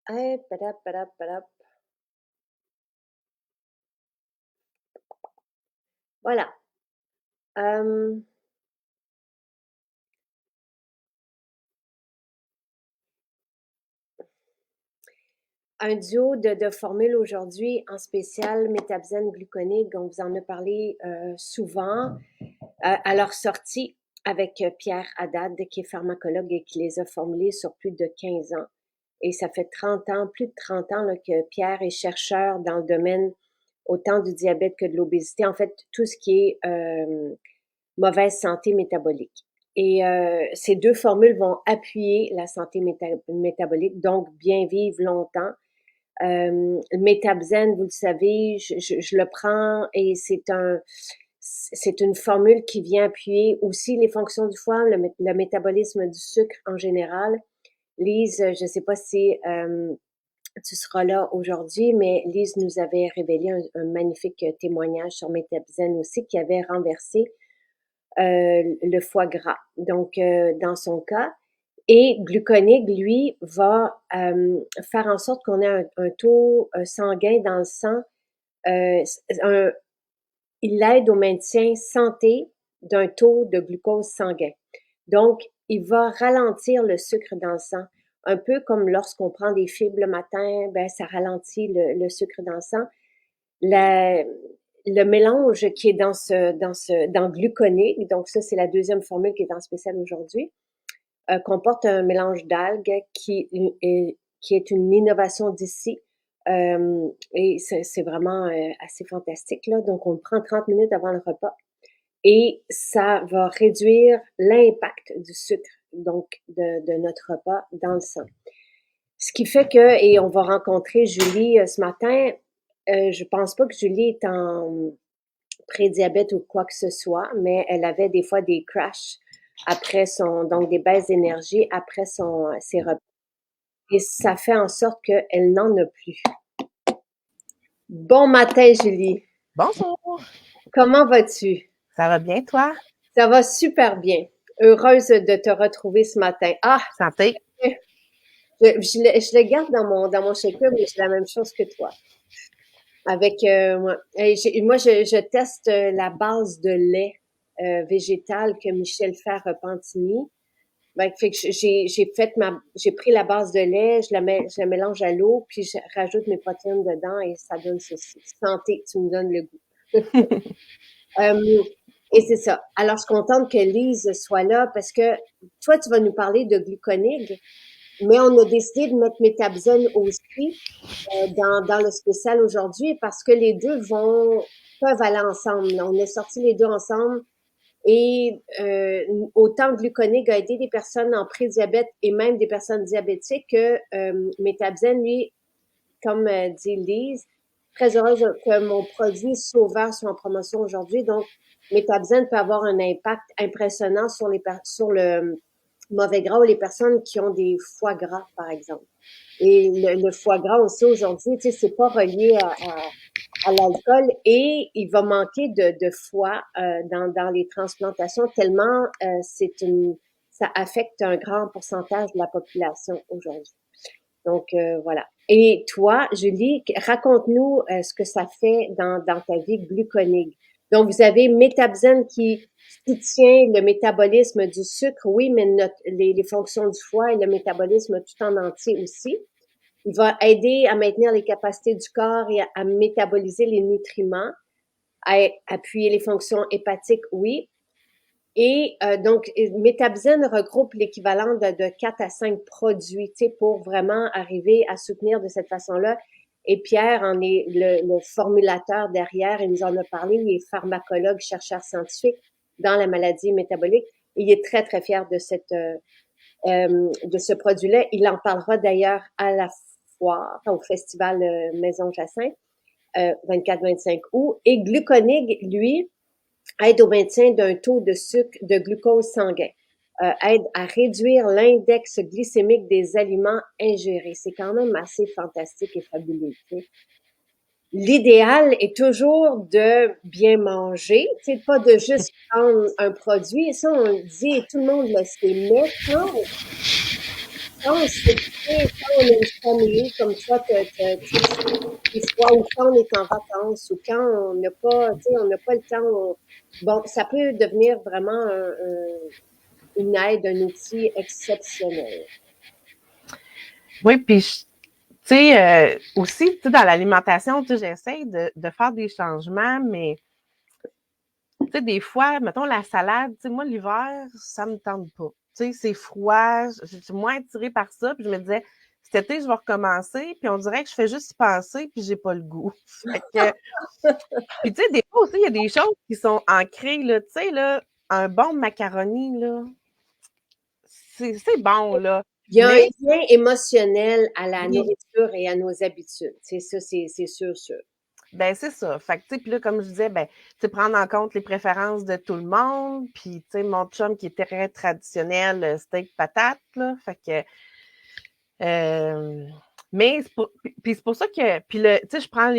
Padap, padap, padap. Voilà. Hem, un duo de formules aujourd'hui, en spécial Métabzène gluconique. On vous en a parlé souvent à leur sortie avec Pierre Haddad, qui est pharmacologue et qui les a formulés sur plus de 15 ans. Et ça fait 30 ans, plus de 30 ans là, que Pierre est chercheur dans le domaine autant du diabète que de l'obésité. En fait, tout ce qui est mauvaise santé métabolique. Et ces deux formules vont appuyer la santé métabolique, donc bien vivre longtemps. Le Métabzène, vous le savez, je le prends et c'est une formule qui vient appuyer aussi les fonctions du foie, le métabolisme du sucre en général. Lise, je ne sais pas si tu seras là aujourd'hui, mais Lise nous avait révélé un magnifique témoignage sur Métabzène aussi qui avait renversé le foie gras. Donc, dans son cas, et gluconique, lui, va faire en sorte qu'on ait un taux sanguin dans le sang. Il aide au maintien santé d'un taux de glucose sanguin. Donc, il va ralentir le sucre dans le sang. Un peu comme lorsqu'on prend des fibres le matin, ben, ça ralentit le sucre dans le sang. Le mélange qui est dans gluconique, donc ça, c'est la deuxième formule qui est en spécial aujourd'hui, comporte un mélange d'algues qui est une innovation d'ici. Et c'est vraiment assez fantastique, là. Donc, on le prend 30 minutes avant le repas et ça va réduire l'impact du sucre, donc de notre repas dans le sang. Ce qui fait que, et on va rencontrer Julie ce matin, je pense pas que Julie est en prédiabète ou quoi que ce soit, mais elle avait des fois des crashs après donc des baisses d'énergie après ses repas. Et ça fait en sorte qu'elle n'en a plus. Bon matin, Julie. Bonjour, Comment vas-tu? ça va bien toi? Ça va super bien. Heureuse de te retrouver ce matin. Ah, Santé? je le garde dans mon shaker, mais j'ai la même chose que toi. Avec moi, moi je teste la base de lait végétal que Michel Fer Repentini. Ben, fait que j'ai pris la base de lait, je la mélange à l'eau, puis je rajoute mes protéines dedans et ça donne ceci. Santé, tu me donnes le goût. Et c'est ça. Alors, je suis contente que Lise soit là parce que toi, tu vas nous parler de gluconig, mais on a décidé de mettre Métabzène aussi dans le spécial aujourd'hui parce que les deux peuvent aller ensemble. On a sorti les deux ensemble et autant gluconique a aidé des personnes en prédiabète et même des personnes diabétiques que Métabzène, lui, comme dit Lise, très heureuse que mon produit Sauveur soit en promotion aujourd'hui. Donc, Métabzène peut avoir un impact impressionnant sur le mauvais gras ou les personnes qui ont des foie gras, par exemple. Et le foie gras, on sait aujourd'hui, tu sais, c'est pas relié à l'alcool et il va manquer de foie dans les transplantations tellement ça affecte un grand pourcentage de la population aujourd'hui. Donc voilà. Et toi, Julie, raconte-nous ce que ça fait dans ta vie gluconique. Donc vous avez Métabzène qui soutient le métabolisme du sucre, oui, mais les fonctions du foie et le métabolisme tout en entier aussi. Il va aider à maintenir les capacités du corps et à métaboliser les nutriments, à appuyer les fonctions hépatiques, oui. Et donc, Métabzène regroupe l'équivalent de 4 à 5 produits, tu sais, pour vraiment arriver à soutenir de cette façon-là. Et Pierre en est le formulateur derrière. Il nous en a parlé. Il est pharmacologue, chercheur scientifique dans la maladie métabolique. Il est très, très fier de de ce produit-là. Il en parlera d'ailleurs à la foire, au festival Maison Jacinthe, 24-25 août. Et Gluconig, lui, aide au maintien d'un taux de sucre, de glucose sanguin, aide à réduire l'index glycémique des aliments ingérés. C'est quand même assez fantastique et fabuleux. Tu sais. L'idéal est toujours de bien manger, tu sais, pas de juste prendre un produit. Ça, on le dit, et tout le monde le sait. Mais quand pense, c'est que, tu sais, quand on a une famille, comme toi, tu sais, des fois, ou quand on est en vacances, ou quand on n'a pas, tu sais, on n'a pas le temps, bon, ça peut devenir vraiment une aide, un outil exceptionnel. Oui, puis tu sais, aussi, tu sais, dans l'alimentation, tu sais, j'essaie de faire des changements, mais tu sais, des fois, mettons la salade, tu sais, moi, l'hiver, ça me tente pas. Tu sais, c'est froid, je suis moins attirée par ça, puis je me disais, cet été, je vais recommencer, puis on dirait que je fais juste y penser, puis j'ai pas le goût. Fait que, puis tu sais, des fois aussi, il y a des choses qui sont ancrées, là, tu sais, là, un bon macaroni, là, c'est bon, là, Il y a un mais lien émotionnel à la oui, nourriture et à nos habitudes. C'est ça, c'est sûr, sûr. ben c'est ça. Fait que, tu sais, puis là, comme je disais, ben, tu sais, prendre en compte les préférences de tout le monde, puis, tu sais, mon chum qui est très traditionnel, steak patate, là, fait que, euh, mais, puis c'est pour ça que, puis le, tu sais, je prends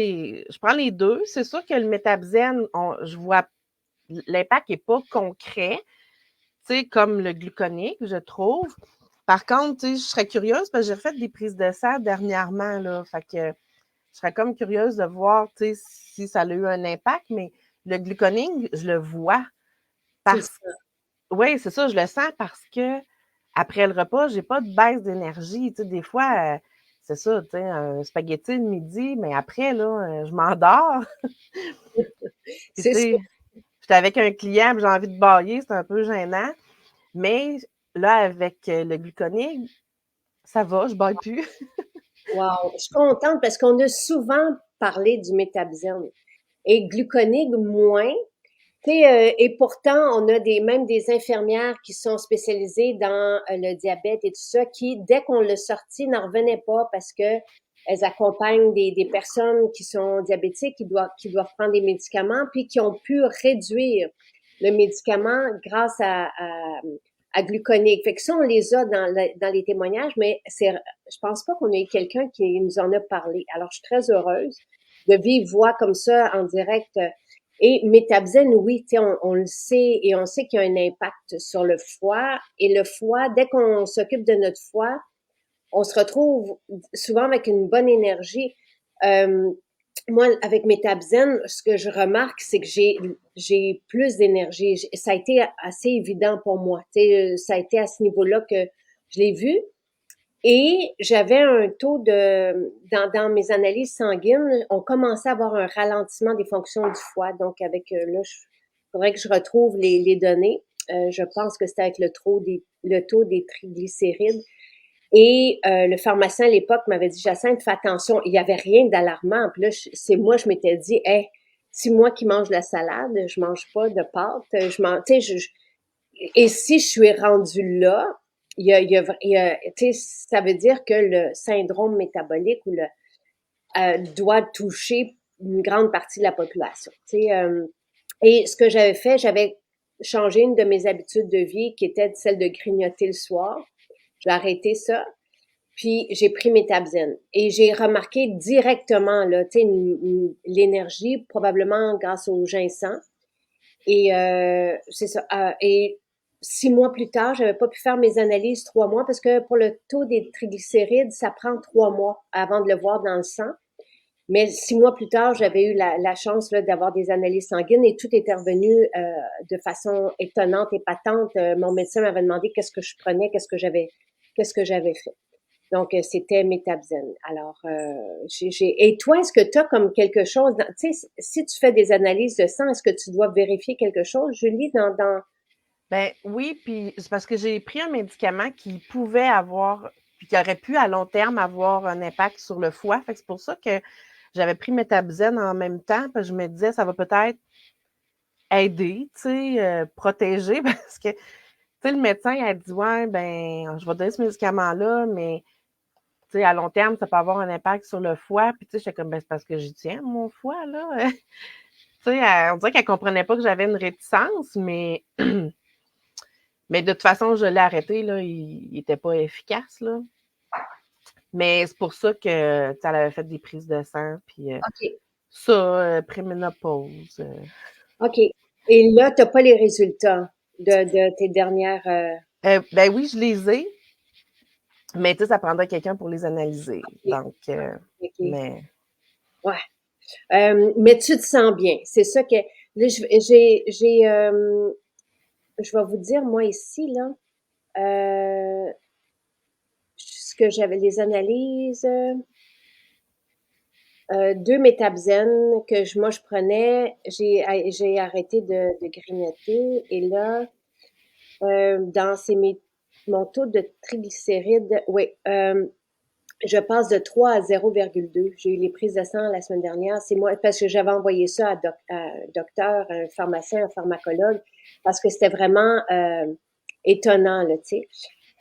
les deux, c'est sûr que le métabzène, je vois, l'impact est pas concret, tu sais, comme le gluconique, je trouve. Par contre, tu sais, je serais curieuse parce que j'ai fait des prises de sang dernièrement, là, fait que, je serais comme curieuse de voir, tu sais, si ça a eu un impact, mais le gluconing, je le vois C'est parce ça. oui, c'est ça, je le sens parce que après le repas, j'ai pas de baisse d'énergie. Tu sais, des fois, c'est ça, tu sais, un spaghetti le midi, mais après, là, je m'endors. Puis, tu C'est ça. sais, j'étais avec un client, puis j'ai envie de bâiller, c'est un peu gênant. Mais là, avec le gluconing, ça va, je baille plus. Wow. Je suis contente parce qu'on a souvent parlé du métabzène et gluconig moins. Tu sais, et pourtant, on a même des infirmières qui sont spécialisées dans le diabète et tout ça, qui, dès qu'on l'a sorti, n'en revenaient pas parce que elles accompagnent des personnes qui sont diabétiques, qui doivent prendre des médicaments, puis qui ont pu réduire le médicament grâce à gluconique. Fait que ça, on les a dans les témoignages, mais je pense pas qu'on ait quelqu'un qui nous en a parlé. Alors, je suis très heureuse de vivre voix comme ça en direct. Et métabzène, oui, on le sait et on sait qu'il y a un impact sur le foie. Et le foie, dès qu'on s'occupe de notre foie, on se retrouve souvent avec une bonne énergie. Euh, Moi, avec métabzène, ce que je remarque, c'est que j'ai plus d'énergie. Ça a été assez évident pour moi. Ça a été à ce niveau-là que je l'ai vu. Et j'avais un taux dans mes analyses sanguines, on commençait à avoir un ralentissement des fonctions du foie. Donc, avec, là, il faudrait que je retrouve les données. Je pense que c'était avec le taux des triglycérides. Et le pharmacien à l'époque m'avait dit, Jacinthe, fais attention, il n'y avait rien d'alarmant. Puis là, je m'étais dit, hey, si moi qui mange de la salade, je mange pas de pâtes, tu sais, et si je suis rendue là, tu sais, ça veut dire que le syndrome métabolique doit toucher une grande partie de la population. Tu sais, et ce que j'avais fait, j'avais changé une de mes habitudes de vie qui était celle de grignoter le soir. J'ai arrêté ça. Puis j'ai pris métabzène et j'ai remarqué directement là, tu sais, l'énergie probablement grâce au ginseng. Et c'est ça. Et 6 mois plus tard, j'avais pas pu faire mes analyses 3 mois parce que pour le taux des triglycérides, ça prend 3 mois avant de le voir dans le sang. Mais 6 mois plus tard, j'avais eu la chance là, d'avoir des analyses sanguines et tout était revenu de façon étonnante et patente. Mon médecin m'avait demandé qu'est-ce que je prenais, qu'est-ce que j'avais fait. Donc, c'était métabzène. Alors, et toi, est-ce que tu as comme quelque chose, tu sais, si tu fais des analyses de sang, est-ce que tu dois vérifier quelque chose, Julie, Ben oui, puis c'est parce que j'ai pris un médicament qui pouvait avoir, puis qui aurait pu à long terme avoir un impact sur le foie. Fait que c'est pour ça que j'avais pris métabzène en même temps, parce que je me disais, ça va peut-être aider, tu sais, protéger, parce que, tu sais, le médecin, il a dit, ouais, ben, je vais donner ce médicament-là, mais, tu sais, à long terme, ça peut avoir un impact sur le foie. Puis, tu sais, j'étais comme, ben, c'est parce que j'y tiens, mon foie, là. Tu sais, on dirait qu'elle comprenait pas que j'avais une réticence, mais de toute façon, je l'ai arrêté, là, il était pas efficace, là. Mais c'est pour ça que, tu sais, elle avait fait des prises de sang, puis OK, ça, préménopause. OK. Et là, tu n'as pas les résultats de tes dernières. Ben oui, je les ai. Mais tu sais, ça prendrait quelqu'un pour les analyser. OK, Donc, OK. mais Ouais. Mais tu te sens bien. C'est ça que là, je vais vous dire, moi ici, là, ce que j'avais les analyses, 2 Métabzen que moi je prenais, j'ai arrêté de grignoter et là, dans mon taux de triglycérides, oui, je passe de 3 à 0,2. J'ai eu les prises de sang la semaine dernière. C'est moi, parce que j'avais envoyé ça à un docteur, un pharmacien, un pharmacologue, parce que c'était vraiment étonnant, là, tu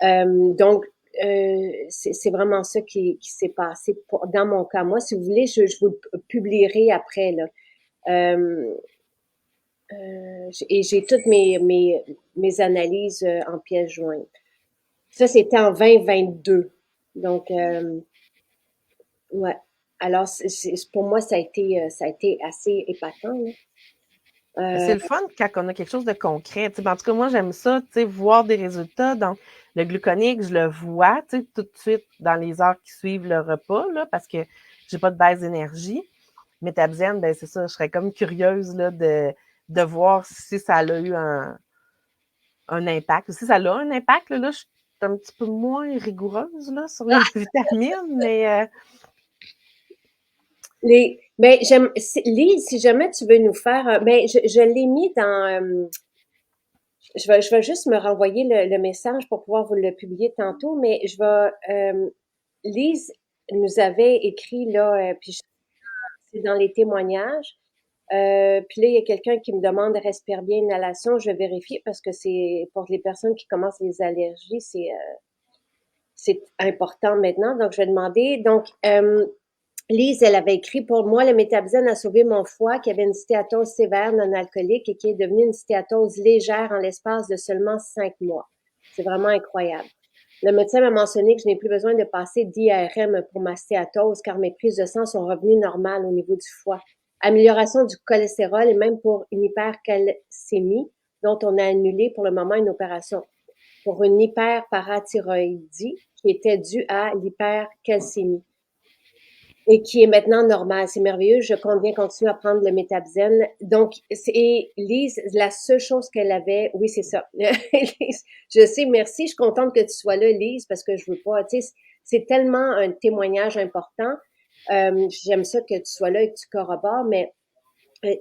sais. Donc, c'est vraiment ça qui s'est passé dans mon cas. Moi, si vous voulez, je vous le publierai après, là. Euh, et j'ai toutes mes analyses en pièces jointes. Ça, c'était en 2022. Donc, ouais. Alors, pour moi, ça a été assez épatant, là. c'est le fun quand on a quelque chose de concret. Tu sais, en tout cas, moi, j'aime ça, tu sais, voir des résultats. Donc, le gluconique, je le vois, tu sais, tout de suite dans les heures qui suivent le repas, là, parce que j'ai pas de baisse d'énergie. Métabzène, ben c'est ça, je serais comme curieuse là, de voir si ça a eu un impact. Si ça a un impact, là, je suis un petit peu moins rigoureuse là, sur les vitamines, mais Ben, Lise, si jamais tu veux nous faire, ben, je l'ai mis dans, je vais juste me renvoyer le message pour pouvoir vous le publier tantôt, mais Lise nous avait écrit, là, puis c'est dans les témoignages. Puis là, il y a quelqu'un qui me demande respire bien inhalation. Je vais vérifier parce que c'est pour les personnes qui commencent les allergies, c'est important maintenant. Donc, je vais demander. Donc, Lise, elle avait écrit pour moi, le métabzène a sauvé mon foie qui avait une stéatose sévère non alcoolique et qui est devenue une stéatose légère en l'espace de seulement 5 mois. C'est vraiment incroyable. Le médecin m'a mentionné que je n'ai plus besoin de passer d'IRM pour ma stéatose car mes prises de sang sont revenues normales au niveau du foie. Amélioration du cholestérol et même pour une hypercalcémie dont on a annulé pour le moment une opération pour une hyperparathyroïdie qui était due à l'hypercalcémie et qui est maintenant normale. C'est merveilleux. Je compte bien continuer à prendre le métabzène. Donc, et Lise, la seule chose qu'elle avait, oui, c'est ça. Lise, je sais, merci. Je suis contente que tu sois là, Lise, parce que je veux pas, tu sais, c'est tellement un témoignage important. J'aime ça que tu sois là et que tu corrobores, mais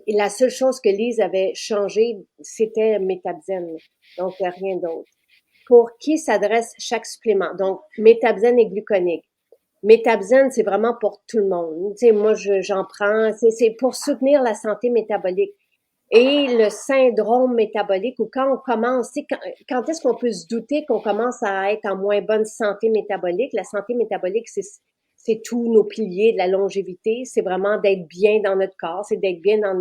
la seule chose que Lise avait changé, c'était métabzène. Donc, rien d'autre. Pour qui s'adresse chaque supplément? Donc, métabzène et gluconique. Métabzène, c'est vraiment pour tout le monde. Tu sais, moi, j'en prends. C'est pour soutenir la santé métabolique. Et le syndrome métabolique, ou quand on commence, tu sais, quand est-ce qu'on peut se douter qu'on commence à être en moins bonne santé métabolique? La santé métabolique, c'est tous nos piliers de la longévité. C'est vraiment d'être bien dans notre corps, c'est d'être bien dans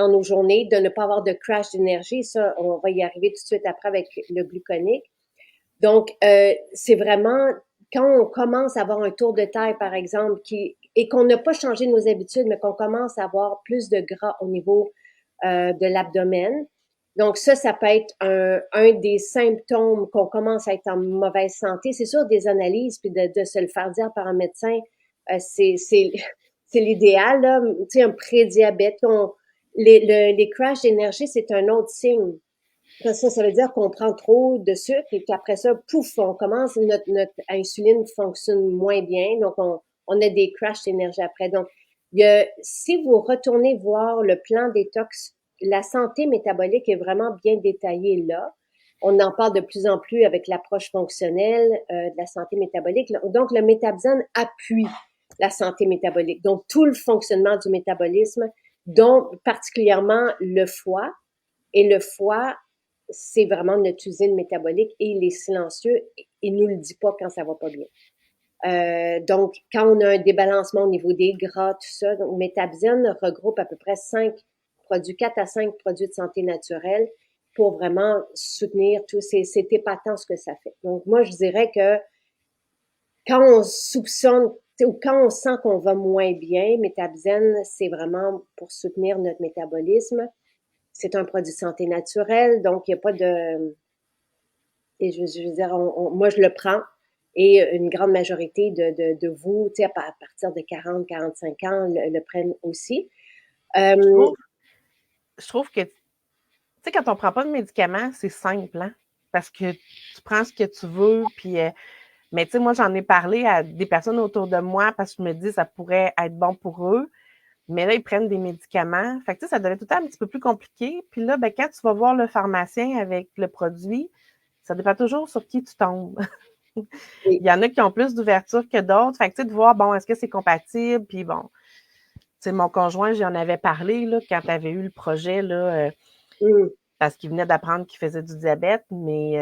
nos journées, de ne pas avoir de crash d'énergie. Ça, on va y arriver tout de suite après avec le gluconique. Donc, c'est vraiment quand on commence à avoir un tour de taille, par exemple, et qu'on n'a pas changé nos habitudes, mais qu'on commence à avoir plus de gras au niveau de l'abdomen. Donc, ça peut être un des symptômes qu'on commence à être en mauvaise santé. C'est sûr, des analyses, puis de se le faire dire par un médecin, c'est l'idéal, là. Tu sais, un prédiabète. Les crashs d'énergie, c'est un autre signe. Ça veut dire qu'on prend trop de sucre et qu'après ça, pouf, on commence, notre insuline fonctionne moins bien. Donc, on a des crashs d'énergie après. Donc, si vous retournez voir le plan détox, la santé métabolique est vraiment bien détaillée là. On en parle de plus en plus avec l'approche fonctionnelle de la santé métabolique. Donc, le métabzène appuie la santé métabolique. Donc, tout le fonctionnement du métabolisme, dont particulièrement le foie. Et le foie, c'est vraiment notre usine métabolique et il est silencieux. Il nous le dit pas quand ça va pas bien. Donc, quand on a un débalancement au niveau des gras, tout ça, donc Métabzène regroupe à peu près 4 à 5 produits de santé naturelle pour vraiment soutenir tout. C'est épatant ce que ça fait. Donc, moi, je dirais que quand on soupçonne ou quand on sent qu'on va moins bien, Métabzène, c'est vraiment pour soutenir notre métabolisme. C'est un produit de santé naturelle, donc il n'y a pas de... Et je veux dire, moi, je le prends et une grande majorité de vous, tu sais, à partir de 40-45 ans, le prennent aussi. Je trouve, je trouve que, tu sais, quand on prend pas de médicaments, c'est simple, hein? Parce que tu prends ce que tu veux, puis... mais tu sais, moi, j'en ai parlé à des personnes autour de moi parce que je me dis ça pourrait être bon pour eux. Mais là, ils prennent des médicaments. Fait que, tu sais, ça devient tout le temps un petit peu plus compliqué. Puis là, ben, quand tu vas voir le pharmacien avec le produit, ça dépend toujours sur qui tu tombes. Oui. Il y en a qui ont plus d'ouverture que d'autres. Fait que, tu sais, de voir, bon, est-ce que c'est compatible? Puis bon, tu sais, mon conjoint, j'en avais parlé, là, quand tu avais eu le projet, là, parce qu'il venait d'apprendre qu'il faisait du diabète, mais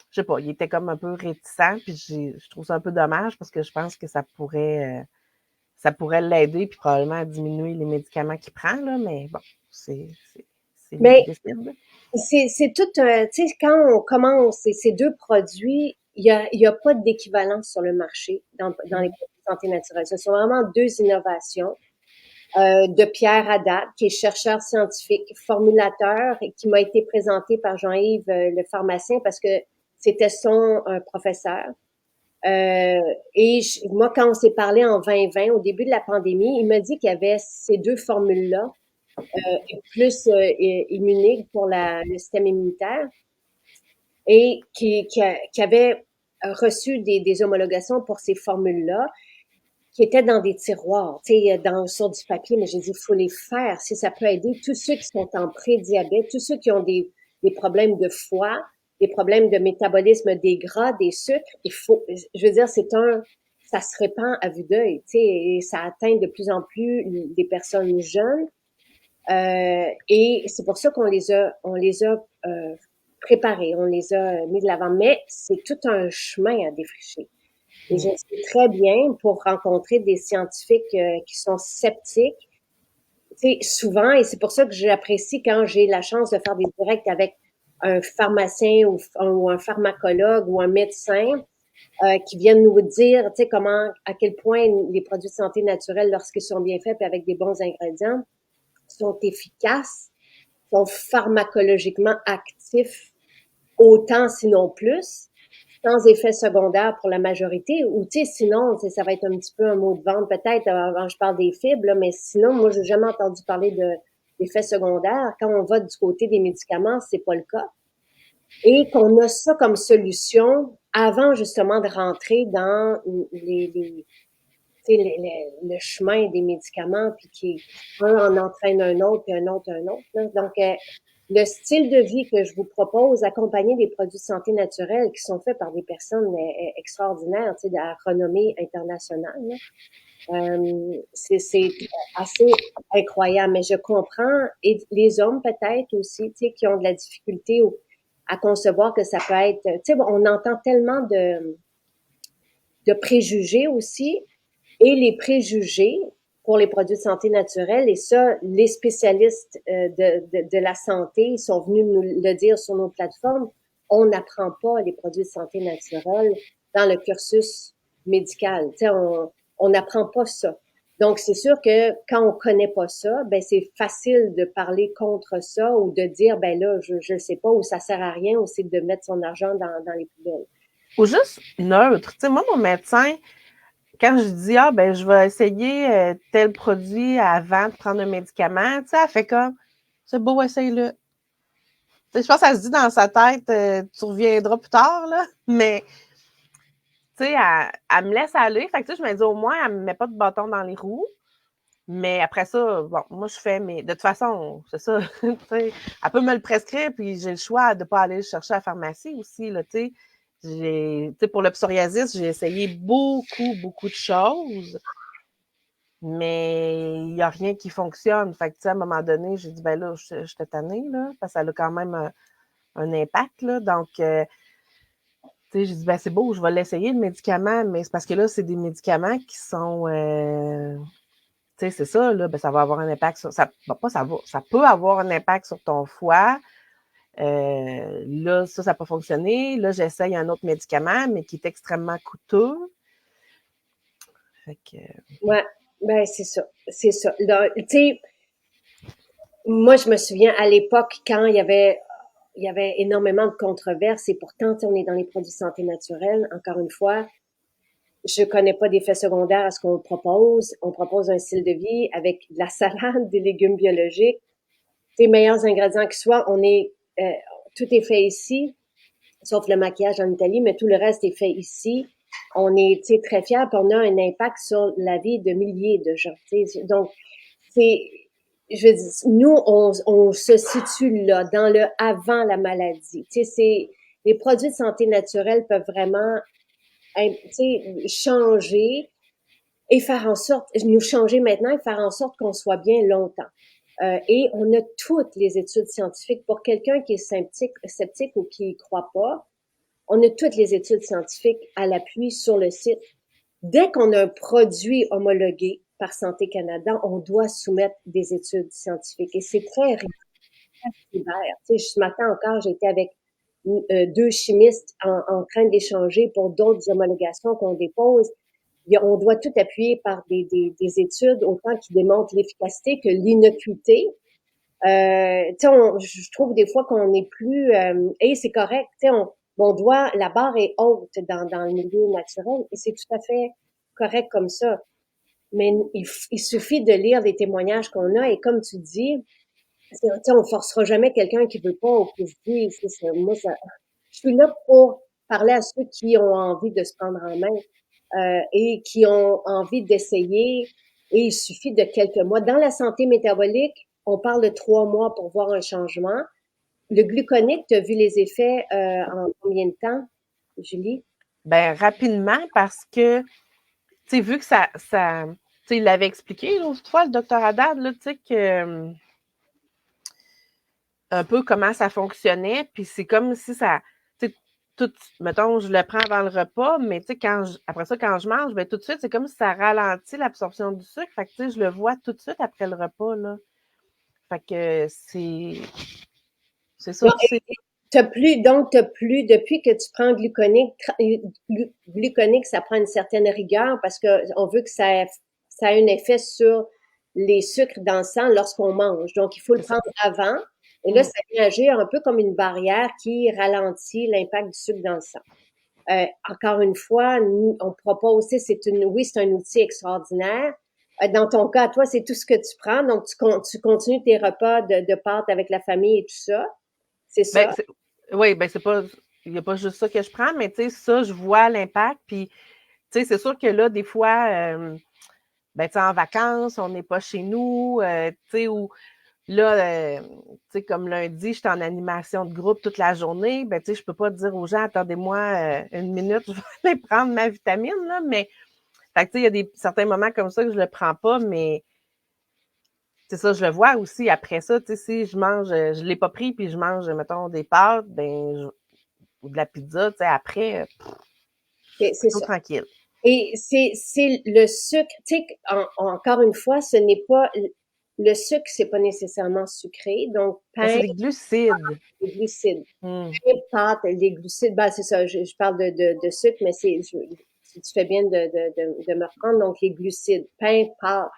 je sais pas, il était comme un peu réticent, puis je trouve ça un peu dommage parce que je pense que ça pourrait l'aider, puis probablement à diminuer les médicaments qu'il prend, là, mais bon, c'est lui qui Mais décide. c'est tout, tu sais, quand on commence ces deux produits, il y a pas d'équivalence sur le marché dans les produits de santé naturelle. Ce sont vraiment deux innovations. De Pierre Haddad, qui est chercheur scientifique, formulateur, et qui m'a été présenté par Jean-Yves, le pharmacien, parce que c'était son professeur. Et moi, quand on s'est parlé en 2020, au début de la pandémie, il m'a dit qu'il y avait ces deux formules-là, plus immuniques pour le système immunitaire, et qui avait reçu des homologations pour ces formules-là, qui étaient dans des tiroirs, tu sais, sur du papier, mais j'ai dit, il faut les faire si ça peut aider tous ceux qui sont en prédiabète, tous ceux qui ont des problèmes de foie, des problèmes de métabolisme des gras, des sucres. Il faut, je veux dire, ça se répand à vue d'œil, tu sais, et ça atteint de plus en plus des personnes jeunes. Et c'est pour ça on les a préparés, on les a mis de l'avant. Mais c'est tout un chemin à défricher. Et je sais très bien, pour rencontrer des scientifiques qui sont sceptiques, tu sais, souvent, et c'est pour ça que j'apprécie quand j'ai la chance de faire des directs avec un pharmacien ou un pharmacologue ou un médecin qui viennent nous dire, tu sais, à quel point les produits de santé naturelle, lorsqu'ils sont bien faits et avec des bons ingrédients, sont efficaces, sont pharmacologiquement actifs autant, sinon plus, sans effet secondaire pour la majorité, ou tu sais, sinon, ça va être un petit peu un mot de vente peut-être, avant je parle des fibres, là, mais sinon, moi, j'ai jamais entendu parler d'effets secondaires. Quand on va du côté des médicaments, c'est pas le cas. Et qu'on a ça comme solution avant justement de rentrer dans le chemin des médicaments, puis un en entraîne un autre, puis un autre, un autre. Là. Donc, le style de vie que je vous propose, accompagné des produits de santé naturelle qui sont faits par des personnes extraordinaires, tu sais, à renommée internationale, c'est assez incroyable. Mais je comprends, et les hommes peut-être aussi, tu sais, qui ont de la difficulté à concevoir que ça peut être, tu sais, on entend tellement de préjugés aussi, et les préjugés pour les produits de santé naturelle, et ça, les spécialistes de la santé, ils sont venus nous le dire sur nos plateformes, on n'apprend pas les produits de santé naturelle dans le cursus médical. Tu sais, on n'apprend pas ça. Donc, c'est sûr que quand on connaît pas ça, ben c'est facile de parler contre ça ou de dire, ben là, je sais pas, ou ça sert à rien, ou c'est de mettre son argent dans les poubelles. Ou juste neutre. Tu sais, moi, mon médecin, quand je dis, ah, ben, je vais essayer tel produit avant de prendre un médicament, tu sais, elle fait comme, c'est beau, essaye-le. Tu sais, je pense que ça se dit dans sa tête, tu reviendras plus tard, là, mais, tu sais, elle me laisse aller. Fait que, tu sais, je me dis, au moins, elle me met pas de bâton dans les roues. Mais après ça, bon, moi, je fais, mais de toute façon, c'est ça, tu sais, elle peut me le prescrire, puis j'ai le choix de ne pas aller le chercher à la pharmacie aussi, là, tu sais. Pour le psoriasis, j'ai essayé beaucoup de choses, mais il n'y a rien qui fonctionne. Fait que, tu sais, à un moment donné, j'ai dit, ben là, je suis tannée, là, parce que ça a quand même un impact, là. Donc, tu sais, j'ai dit, ben c'est beau, je vais l'essayer, le médicament, mais c'est parce que là, c'est des médicaments qui sont... tu sais, c'est ça, là, ben, ça va avoir un impact sur. Ça, ben, pas ça va, ça peut avoir un impact sur ton foie. Là, ça n'a pas fonctionné. Là, j'essaye un autre médicament, mais qui est extrêmement coûteux. Fait que... Ouais, ben c'est ça. C'est ça. Tu sais, moi, je me souviens à l'époque quand il y avait il y avait énormément de controverses et pourtant, on est dans les produits de santé naturelle. Encore une fois, je connais pas d'effets secondaires à ce qu'on propose. On propose un style de vie avec de la salade, des légumes biologiques, les meilleurs ingrédients qui soient. Tout est fait ici, sauf le maquillage en Italie, mais tout le reste est fait ici. On est, très fiers, puis on a un impact sur la vie de milliers de gens. Donc, c'est, je veux dire, nous, on se situe là, dans le avant la maladie. Les produits de santé naturelle peuvent vraiment, changer et faire en sorte, nous changer maintenant et faire en sorte qu'on soit bien longtemps. Et on a toutes les études scientifiques. Pour quelqu'un qui est sceptique ou qui y croit pas, on a toutes les études scientifiques à l'appui sur le site. Dès qu'on a un produit homologué par Santé Canada, on doit soumettre des études scientifiques. Et c'est très régulier. Ce matin encore, j'étais avec deux chimistes en train d'échanger pour d'autres homologations qu'on dépose. On doit tout appuyer par des études autant qui démontrent l'efficacité que l'innocuité. Je trouve des fois qu'on est plus et c'est correct, la barre est haute dans le milieu naturel et c'est tout à fait correct comme ça. Mais il suffit de lire les témoignages qu'on a et comme tu dis, on forcera jamais quelqu'un qui veut pas ou qui se dit, je suis là pour parler à ceux qui ont envie de se prendre en main et qui ont envie d'essayer. Et il suffit de quelques mois. Dans la santé métabolique, on parle de 3 mois pour voir un changement. Le gluconique, tu as vu les effets en combien de temps, Julie? Ben rapidement, parce que, tu sais, vu que ça tu sais, il l'avait expliqué l'autre fois, le docteur Haddad, là, tu sais, que un peu comment ça fonctionnait, puis c'est comme si ça, tu sais, tout, mettons, je le prends avant le repas, mais tu sais, après ça, quand je mange, ben tout de suite, c'est comme si ça ralentit l'absorption du sucre, fait que, tu sais, je le vois tout de suite après le repas, là. Fait que c'est ça, c'est... T'as plus, depuis que tu prends gluconique, ça prend une certaine rigueur parce que on veut que ça ait un effet sur les sucres dans le sang lorsqu'on mange. Donc, il faut le prendre avant. Et là, ça vient agir un peu comme une barrière qui ralentit l'impact du sucre dans le sang. Encore une fois, nous, on propose, oui, c'est un outil extraordinaire. Dans ton cas, toi, c'est tout ce que tu prends. Donc, tu continues tes repas de pâtes avec la famille et tout ça. C'est Ben, ça? oui, ben c'est pas... Il n'y a pas juste ça que je prends, mais tu sais, ça, je vois l'impact, puis tu sais, c'est sûr que là, des fois, ben, tu sais, en vacances, on n'est pas chez nous, tu sais, ou là, tu sais, comme lundi, j'étais en animation de groupe toute la journée, ben, tu sais, je peux pas dire aux gens, attendez-moi une minute, je vais aller prendre ma vitamine, là, mais, fait que, tu sais, il y a certains moments comme ça que je le prends pas, mais c'est ça, je le vois aussi après ça, tu sais, si je mange, je l'ai pas pris, puis je mange, mettons, des pâtes, ou de la pizza, tu sais, après, je suis C'est plutôt ça. tranquille. Et c'est le sucre, tu sais, encore une fois, ce n'est pas, le sucre, c'est pas nécessairement sucré. Donc, Ben, c'est pain, des glucides. les glucides. Mm. Pain, pâtes, les glucides, ben, c'est ça, je parle de sucre, mais si tu fais bien de me reprendre, donc les glucides, pain, pâtes,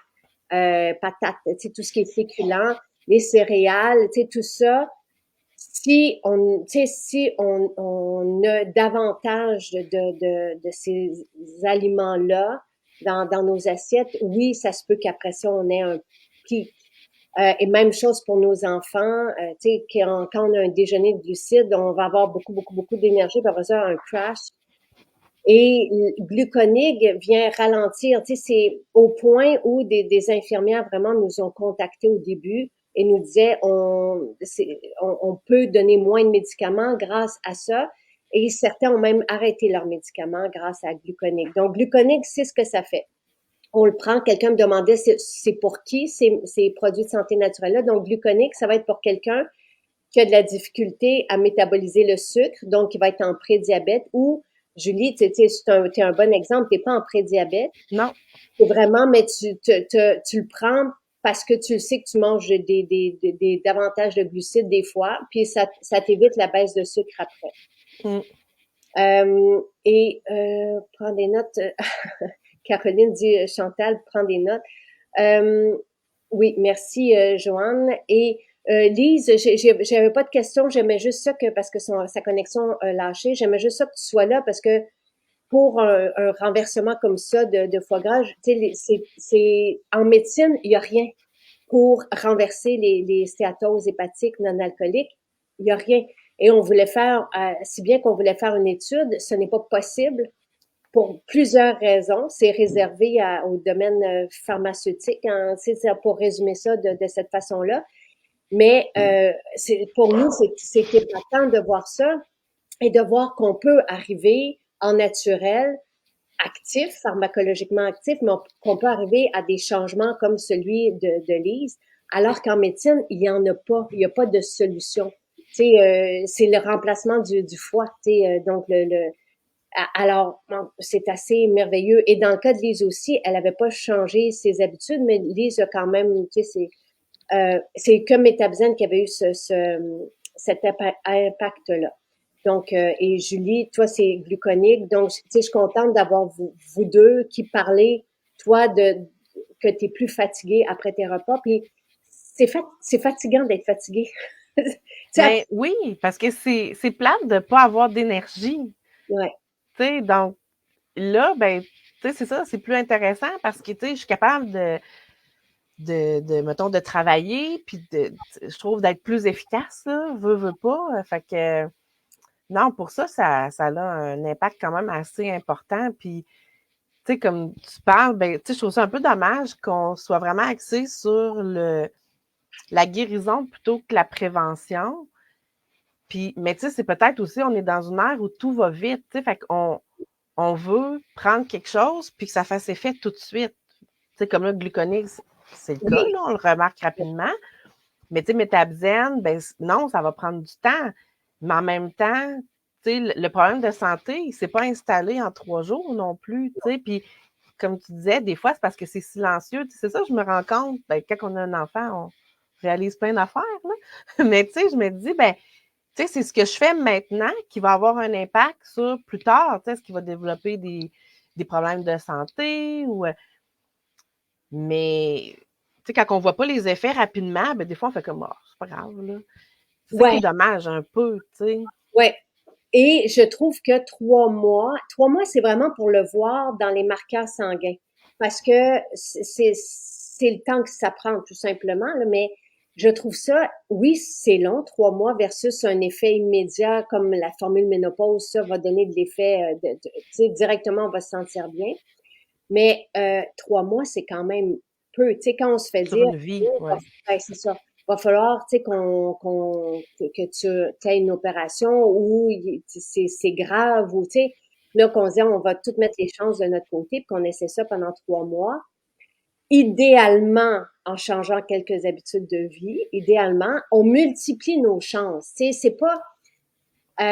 patates, tu sais, tout ce qui est féculent, les céréales, tu sais, tout ça, si on a davantage de ces aliments-là dans nos assiettes, oui, ça se peut qu'après ça, on ait un pic. Et même chose pour nos enfants, tu sais, quand on a un déjeuner de glucides, on va avoir beaucoup, beaucoup, beaucoup d'énergie, puis après ça, un crash. Et gluconig vient ralentir, tu sais, c'est au point où des infirmières vraiment nous ont contactés au début et nous disaient on peut donner moins de médicaments grâce à ça. Et certains ont même arrêté leurs médicaments grâce à gluconig. Donc, gluconig, c'est ce que ça fait. On le prend, quelqu'un me demandait c'est pour qui ces produits de santé naturelle-là. Donc, gluconig, ça va être pour quelqu'un qui a de la difficulté à métaboliser le sucre, donc qui va être en prédiabète ou Julie, tu es un bon exemple, tu n'es pas en prédiabète. Non. C'est vraiment, mais tu le prends parce que tu sais que tu manges davantage de glucides des fois, puis ça t'évite la baisse de sucre après. Mm. Prends des notes. Caroline dit, Chantal, prends des notes. Oui, merci, Joanne. Et Lise, j'avais pas de questions, j'aimais juste ça parce que sa connexion a lâché. J'aimais juste ça que tu sois là parce que pour un renversement comme ça de foie gras, tu sais, c'est en médecine, il y a rien pour renverser les stéatoses hépatiques non alcooliques. Il y a rien. Et on voulait faire, si bien qu'on voulait faire une étude, ce n'est pas possible pour plusieurs raisons. C'est réservé au domaine pharmaceutique, hein, pour résumer ça de cette façon-là. Mais pour nous, c'était épatant de voir ça et de voir qu'on peut arriver en naturel, actif, pharmacologiquement actif, mais qu'on peut arriver à des changements comme celui de Lise, alors qu'en médecine, il n'y en a pas. Il n'y a pas de solution. C'est le remplacement du foie. Donc, alors, c'est assez merveilleux. Et dans le cas de Lise aussi, elle n'avait pas changé ses habitudes, mais Lise a quand même, c'est que Métabzen qui avait eu cet impact-là. Donc, et Julie, toi, c'est gluconique. Donc, je suis contente d'avoir vous deux qui parlez, toi, que tu es plus fatigué après tes repas. Puis, c'est fatigant d'être fatigué. Ben, oui, parce que c'est plate de ne pas avoir d'énergie. Ouais. Donc, là, ben, c'est ça, c'est plus intéressant parce que, je suis capable mettons, de travailler, puis je trouve d'être plus efficace, là, veux pas. Fait que, non, pour ça a un impact quand même assez important. Puis, comme tu parles, ben, je trouve ça un peu dommage qu'on soit vraiment axé sur la guérison plutôt que la prévention. Puis, mais c'est peut-être aussi, on est dans une ère où tout va vite, fait qu'on veut prendre quelque chose puis que ça fasse effet tout de suite. Comme là, le gluconique, c'est le cas, là, on le remarque rapidement. Mais Métabzen, ben non, ça va prendre du temps. Mais en même temps, le problème de santé, il ne s'est pas installé en 3 jours non plus. Puis, comme tu disais, des fois, c'est parce que c'est silencieux. C'est ça, je me rends compte. Ben, quand on a un enfant, on réalise plein d'affaires. Mais je me dis, ben, c'est ce que je fais maintenant qui va avoir un impact sur plus tard. Est-ce qu'il va développer des problèmes de santé ou. Mais quand on ne voit pas les effets rapidement, ben, des fois, on fait comme c'est pas grave, là. C'est ça qui est dommage un peu, tu sais. Oui. Et je trouve que 3 mois, c'est vraiment pour le voir dans les marqueurs sanguins. Parce que c'est le temps que ça prend, tout simplement, là, mais je trouve ça, oui, c'est long, 3 mois versus un effet immédiat comme la formule ménopause, ça va donner de l'effet, tu sais, directement, on va se sentir bien. Mais 3 mois, c'est quand même peu. Tu sais, quand on se fait Sur dire, une vie, ouais. c'est ça. Va falloir, tu sais, que tu aies une opération ou c'est grave ou, tu sais, là, qu'on se dit, on va tout mettre les chances de notre côté puis qu'on essaie ça pendant 3 mois. Idéalement, en changeant quelques habitudes de vie, idéalement, on multiplie nos chances. Tu sais, c'est pas, tu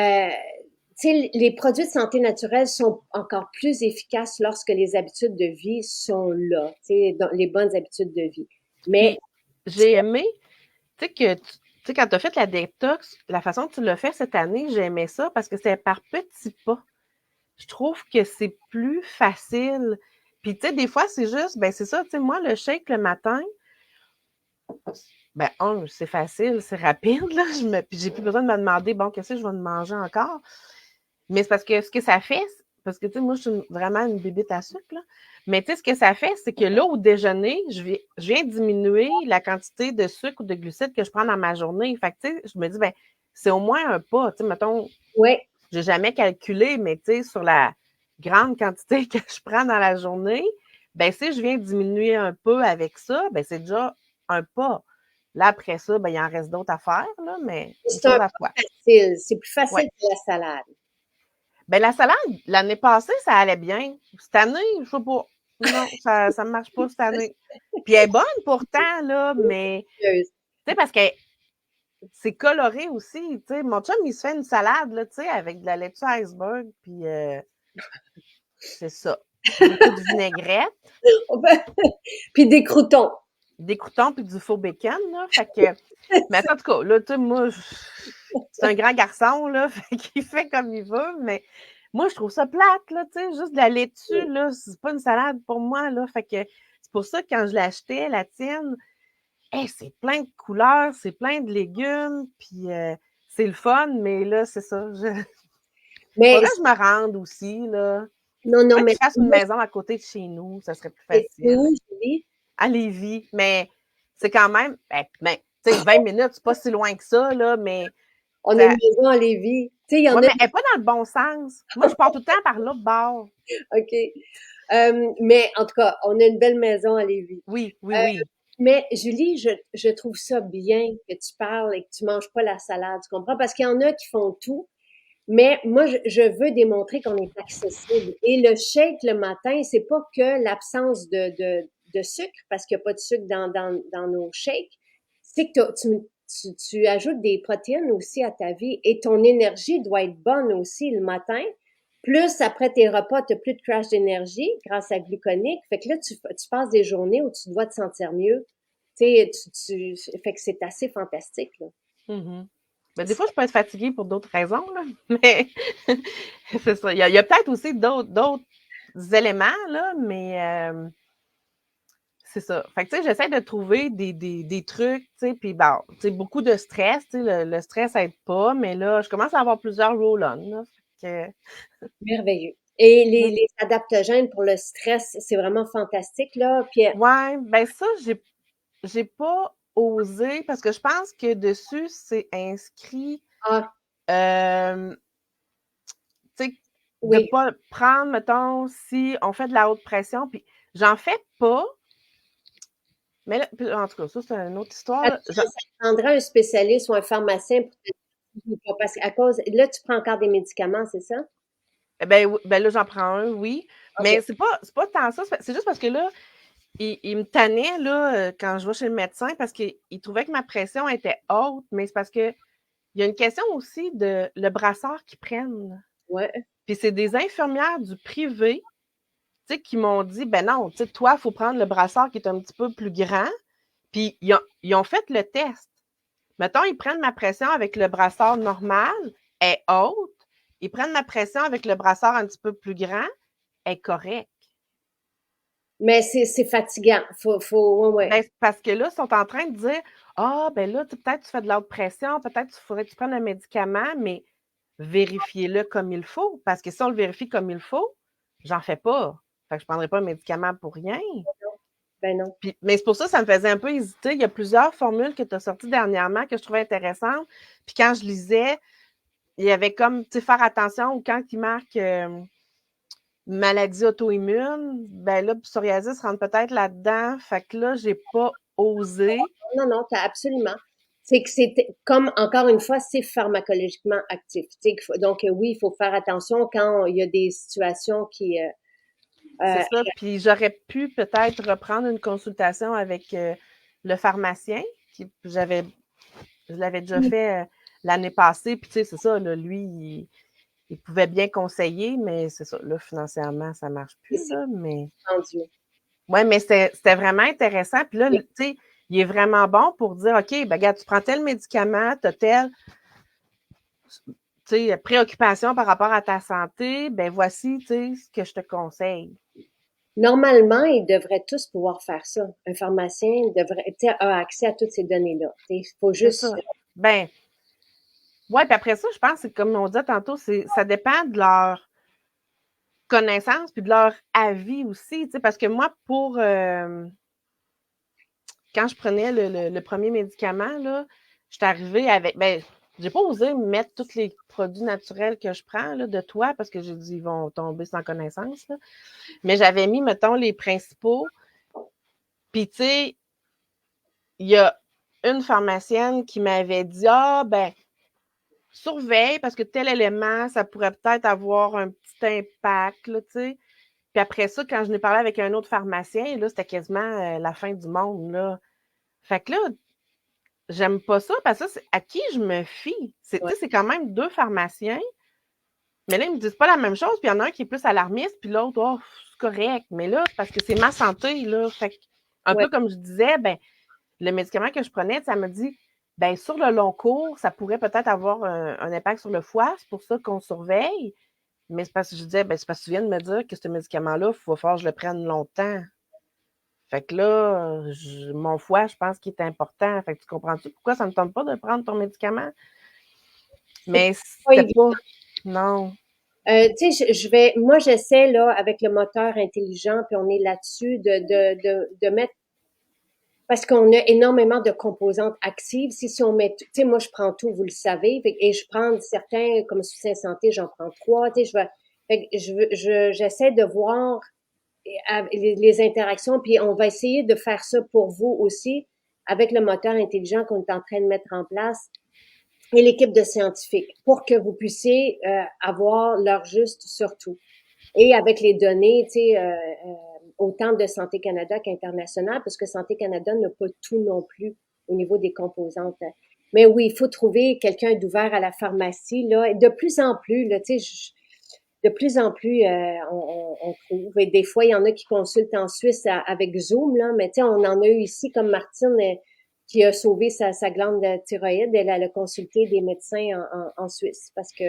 sais, les produits de santé naturelle sont encore plus efficaces lorsque les habitudes de vie sont là, tu sais, les bonnes habitudes de vie. Mais j'ai aimé, tu sais, que quand tu as fait la détox, la façon que tu l'as fait cette année, j'ai aimé ça parce que c'est par petits pas. Je trouve que c'est plus facile. Puis, tu sais, des fois, c'est juste, ben, c'est ça, tu sais, moi, le shake le matin, ben, c'est facile, c'est rapide, là. Puis, j'ai plus besoin de me demander, bon, qu'est-ce que je vais me manger encore? Mais c'est parce que ce que ça fait, parce que, tu sais, moi, je suis vraiment une bébite à sucre, là. Mais, tu sais, ce que ça fait, c'est que là, au déjeuner, je viens diminuer la quantité de sucre ou de glucides que je prends dans ma journée. Fait que, tu sais, je me dis, ben, c'est au moins un pas. Tu sais, mettons, ouais, j'ai jamais calculé, mais, tu sais, sur la grande quantité que je prends dans la journée, ben, si je viens diminuer un peu avec ça, ben, c'est déjà un pas. Là, après ça, ben, il en reste d'autres à faire, là, mais une c'est un chose peu à fois. facile. C'est plus Ouais. facile que la salade. Ben, la salade, l'année passée, ça allait bien. Cette année, je sais pas. Non, ça ne marche pas cette année. Puis elle est bonne pourtant, là, mais, tu sais, parce que c'est coloré aussi, tu sais. Mon chum, il se fait une salade, là, tu sais, avec de la laitue iceberg, puis c'est ça. Beaucoup de vinaigrette. Puis des croutons. Des croutons puis du faux bacon, là. Fait que, mais en tout cas, là, tu sais, moi, c'est un grand garçon, là, fait qu'il fait comme il veut, mais moi, je trouve ça plate, là, tu sais, juste de la laitue, là, c'est pas une salade pour moi, là. Fait que c'est pour ça que quand je l'achetais, la tienne, hey, c'est plein de couleurs, c'est plein de légumes, puis c'est le fun, mais là, c'est ça. Mais Faudrait que je me rende aussi, là. non, non, Faudrait que mais je fasse une moi, maison à côté de chez nous, ça serait plus c'est facile. où, Julie? À Lévis, mais c'est quand même, tu sais, 20 minutes, c'est pas si loin que ça, là, mais On a une ça, maison à Lévis. Tu sais, il y en ouais, a. mais elle est pas dans le bon sens. Moi, je pars tout le temps par l'autre bord. OK. Mais en tout cas, on a une belle maison à Lévis. Oui, oui, Euh, oui. mais Julie, je trouve ça bien que tu parles et que tu manges pas la salade, tu comprends? Parce qu'il y en a qui font tout. Mais moi, je veux démontrer qu'on est accessible. Et le shake le matin, c'est pas que l'absence de sucre, parce qu'il n'y a pas de sucre dans nos shakes. C'est que tu ajoutes des protéines aussi à ta vie et ton énergie doit être bonne aussi le matin. Plus après tes repas, tu n'as plus de crash d'énergie grâce à gluconique. Fait que là, tu passes des journées où tu dois te sentir mieux. Tu sais, fait que c'est assez fantastique, là. Mhm. Ben, des fois, je peux être fatiguée pour d'autres raisons, là, mais c'est ça. Il y a peut-être aussi d'autres éléments, là, mais c'est ça. Fait que, tu sais, j'essaie de trouver des trucs, tu sais, puis bon, tu sais, beaucoup de stress, tu sais, le stress aide pas, mais là, je commence à avoir plusieurs roll-on, là, fait Merveilleux. Et que, les adaptogènes pour le stress, c'est vraiment fantastique, là. Puis, ouais, ben ça, j'ai pas osé parce que je pense que dessus, c'est inscrit, ah, euh, tu sais, de oui, pas prendre, mettons, si on fait de la haute pression, puis j'en fais pas, mais là, en tout cas, ça, c'est une autre histoire, ça, là. ça prendra un spécialiste ou un pharmacien pour te dire, parce qu'à cause, là, tu prends encore des médicaments, c'est ça? Ben là, j'en prends un, oui, OK. mais c'est pas tant ça, c'est juste parce que là, il me tannait, là, quand je vais chez le médecin, parce qu'il trouvait que ma pression était haute, mais c'est parce que il y a une question aussi de le brassard qu'ils prennent. Ouais. Puis c'est des infirmières du privé, tu sais, qui m'ont dit, ben non, tu sais, toi, il faut prendre le brassard qui est un petit peu plus grand. Puis ils ont fait le test. Mettons, ils prennent ma pression avec le brassard normal, elle est haute. Ils prennent ma pression avec le brassard un petit peu plus grand, elle est correcte. Mais c'est fatigant. Ouais, ouais. Ben, c'est parce que là, ils sont en train de dire, ah, ben là, peut-être tu fais de la haute pression, peut-être qu'il faudrait que tu prennes un médicament, mais vérifiez-le comme il faut. Parce que si on le vérifie comme il faut, j'en fais pas. Fait que je prendrai pas un médicament pour rien. Ben non. Puis, mais c'est pour ça que ça me faisait un peu hésiter. Il y a plusieurs formules que tu as sorties dernièrement que je trouvais intéressantes. Puis quand je lisais, il y avait comme, tu sais, faire attention ou quand il marque maladie auto-immune, ben là, psoriasis rentre peut-être là-dedans. Fait que là, j'ai pas osé. Non, non, t'as absolument. C'est que c'est comme, encore une fois, c'est pharmacologiquement actif. Tu sais, donc, oui, il faut faire attention quand il y a des situations qui, C'est euh, ça. Puis j'aurais pu peut-être reprendre une consultation avec le pharmacien. Je l'avais déjà fait l'année passée. Puis tu sais, c'est ça, là, lui, il pouvait bien conseiller, mais c'est ça. Là, financièrement, ça marche plus, c'est là, mais tendu. ouais, mais c'était vraiment intéressant. Puis là, Oui. tu sais, il est vraiment bon pour dire, OK, ben regarde, tu prends tel médicament, tu as tel, tu sais, préoccupation par rapport à ta santé, ben voici, tu sais, ce que je te conseille. Normalement, ils devraient tous pouvoir faire ça. Un pharmacien devrait, tu sais, a accès à toutes ces données-là. Il faut C'est juste, ça. Ben, ouais, puis après ça, je pense que comme on disait tantôt, ça dépend de leur connaissance puis de leur avis aussi, tu sais, parce que moi, quand je prenais le premier médicament, là, je suis arrivée avec, ben, j'ai pas osé mettre tous les produits naturels que je prends, là, de toi, parce que j'ai dit, ils vont tomber sans connaissance, là. Mais j'avais mis, mettons, les principaux, puis tu sais, il y a une pharmacienne qui m'avait dit, ah, ben, surveille parce que tel élément, ça pourrait peut-être avoir un petit impact, là, tu sais. Puis après ça, quand je n'ai parlé avec un autre pharmacien, là, c'était quasiment la fin du monde, là. Fait que là, j'aime pas ça parce que ça, c'est à qui je me fie. Tu ouais, sais, c'est quand même deux pharmaciens, mais là, ils me disent pas la même chose, puis il y en a un qui est plus alarmiste, puis l'autre, oh, c'est correct. Mais là, c'est parce que c'est ma santé, là. Fait que, un ouais. peu comme je disais, ben, le médicament que je prenais, ça me dit, ben, sur le long cours, ça pourrait peut-être avoir un impact sur le foie, c'est pour ça qu'on surveille. Mais c'est parce que je disais, ben, c'est parce que tu viens de me dire que ce médicament-là, il va falloir que je le prenne longtemps. Fait que là, mon foie, je pense qu'il est important. Fait que tu comprends-tu pourquoi ça ne me tente pas de prendre ton médicament? Mais c'était pas... Non. Tu sais, moi, j'essaie, là, avec le moteur intelligent, puis on est là-dessus, de mettre, parce qu'on a énormément de composantes actives. Si on met, tu sais, moi, je prends tout, vous le savez, et je prends certains, comme soutien santé, j'en prends 3, tu sais, j'essaie de voir les interactions, puis on va essayer de faire ça pour vous aussi, avec le moteur intelligent qu'on est en train de mettre en place et l'équipe de scientifiques pour que vous puissiez avoir l'heure juste sur tout. Et avec les données, tu sais, autant de Santé Canada qu'international, parce que Santé Canada n'a pas tout non plus au niveau des composantes. Mais oui, il faut trouver quelqu'un d'ouvert à la pharmacie, là. Et de plus en plus, là, tu sais, de plus en plus, on trouve. Et des fois, il y en a qui consultent en Suisse avec Zoom, là, mais tu sais, on en a eu ici, comme Martine, qui a sauvé sa glande de thyroïde. Elle a consulté des médecins en Suisse parce que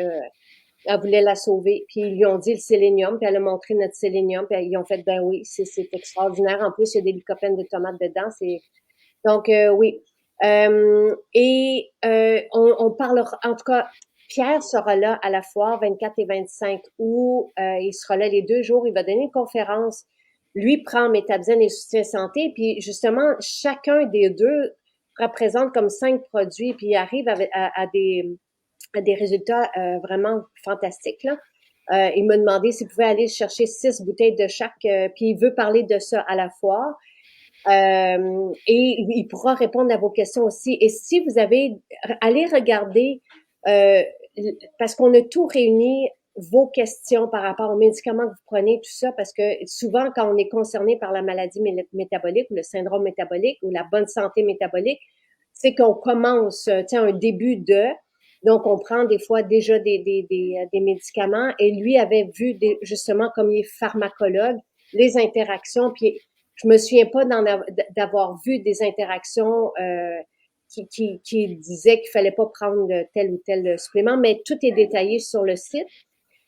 elle voulait la sauver. Puis ils lui ont dit le sélénium, puis elle a montré notre sélénium, puis ils ont fait ben oui, c'est extraordinaire. En plus, il y a des lycopènes de tomates dedans. Donc oui. On parlera, en tout cas, Pierre sera là à la foire 24 et 25 août. Il sera là les 2 jours. Il va donner une conférence. Lui prend Métabzen et soutien santé, puis justement, chacun des deux représente comme 5 produits, puis il arrive à des résultats vraiment fantastiques, là. Il m'a demandé s'il pouvait aller chercher 6 bouteilles de chaque, puis il veut parler de ça à la foire. Et il pourra répondre à vos questions aussi. Et si vous avez, allez regarder, parce qu'on a tout réuni, vos questions par rapport aux médicaments que vous prenez, tout ça, parce que souvent, quand on est concerné par la maladie métabolique ou le syndrome métabolique ou la bonne santé métabolique, c'est qu'on commence, un début de, donc on prend des fois déjà des médicaments, et lui avait vu justement, comme il est pharmacologue, les interactions, puis je me souviens pas d'avoir vu des interactions qui disaient qu'il fallait pas prendre tel ou tel supplément, mais tout est détaillé sur le site.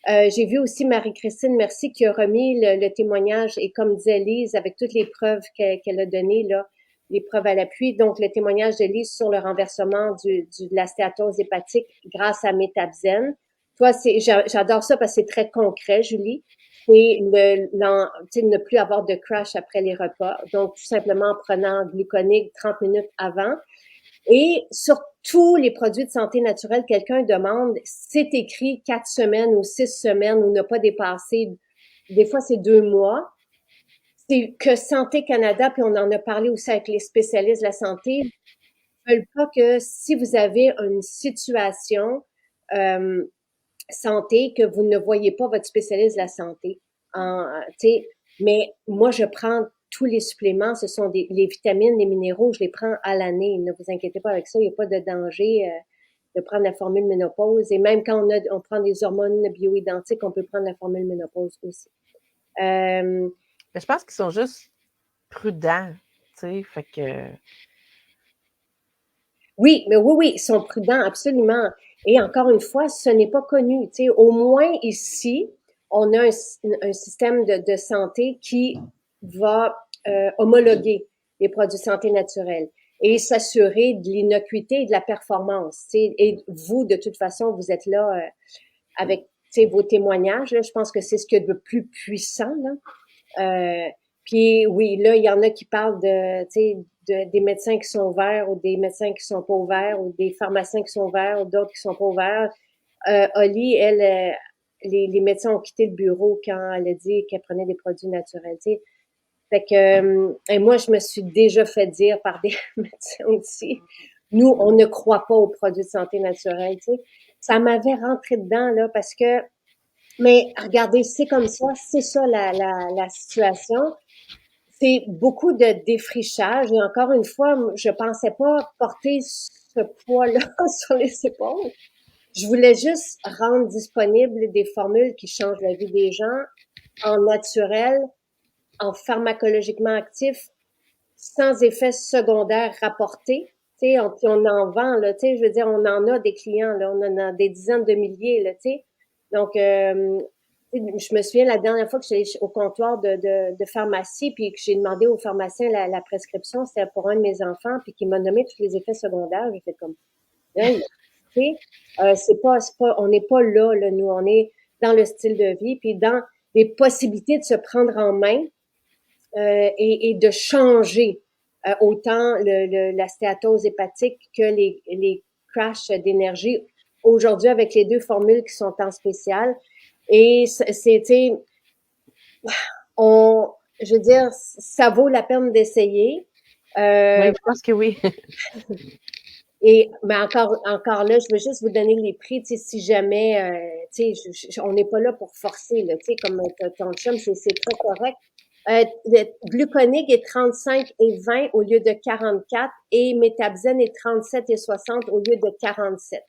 J'ai vu aussi Marie-Christine Merci qui a remis le témoignage, et comme disait Lise, avec toutes les preuves qu'elle a données, là, les preuves à l'appui, donc le témoignage de Lise sur le renversement de la stéatose hépatique grâce à Métabzen. Toi, j'adore ça parce que c'est très concret, Julie. Et ne plus avoir de crash après les repas. Donc, tout simplement en prenant gluconique 30 minutes avant. Et sur tous les produits de santé naturelle, quelqu'un demande, c'est écrit 4 semaines ou 6 semaines ou n'a pas dépassé, des fois c'est 2 mois. C'est que Santé Canada, puis on en a parlé aussi avec les spécialistes de la santé, ne veulent pas que si vous avez une situation santé, que vous ne voyez pas votre spécialiste de la santé. Mais moi, je prends tous les suppléments, ce sont les vitamines, les minéraux, je les prends à l'année. Ne vous inquiétez pas avec ça, il n'y a pas de danger de prendre la formule ménopause. Et même quand on prend des hormones bioidentiques, on peut prendre la formule ménopause aussi. Mais je pense qu'ils sont juste prudents, tu sais, fait que... Oui, ils sont prudents, absolument. Et encore une fois, ce n'est pas connu. Tu sais, au moins ici, on a un système de santé qui va homologuer les produits de santé naturels et s'assurer de l'innocuité et de la performance. Tu sais, et vous, de toute façon, vous êtes là avec vos témoignages. Là, je pense que c'est ce qu'il y a de plus puissant, là. Puis oui, là, il y en a qui parlent des médecins qui sont ouverts ou des médecins qui sont pas ouverts ou des pharmaciens qui sont ouverts ou d'autres qui sont pas ouverts. Oli, elle, les médecins ont quitté le bureau quand elle a dit qu'elle prenait des produits naturels. T'sais. Fait que, et moi, je me suis déjà fait dire par des médecins aussi, nous, on ne croit pas aux produits de santé naturelle. T'sais. Ça m'avait rentré dedans là parce que, mais regardez, c'est comme ça, c'est ça la situation. C'est beaucoup de défrichage. Et encore une fois, je pensais pas porter ce poids-là sur les épaules. Je voulais juste rendre disponible des formules qui changent la vie des gens en naturel, en pharmacologiquement actif, sans effets secondaires rapportés. Tu sais, on en vend, là, tu sais, je veux dire, on en a des clients, là, on en a des dizaines de milliers, là, tu sais. Donc, Je me souviens la dernière fois que j'allais au comptoir de pharmacie, puis que j'ai demandé au pharmacien la prescription, c'était pour un de mes enfants, puis qu'il m'a nommé tous les effets secondaires. J'ai fait comme, hey, tu sais, on n'est pas là, nous, on est dans le style de vie, puis dans les possibilités de se prendre en main et de changer autant la stéatose hépatique que les crashs d'énergie. Aujourd'hui, avec les deux formules qui sont en spécial, et c'était, je veux dire, ça vaut la peine d'essayer. Oui, je pense que oui. Mais encore là, je veux juste vous donner les prix, tu sais, si jamais, tu sais, on n'est pas là pour forcer, là, tu sais, comme ton chum, c'est très correct. Le gluconique est 35 et 20 au lieu de 44 et métabzène est 37 et 60 au lieu de 47.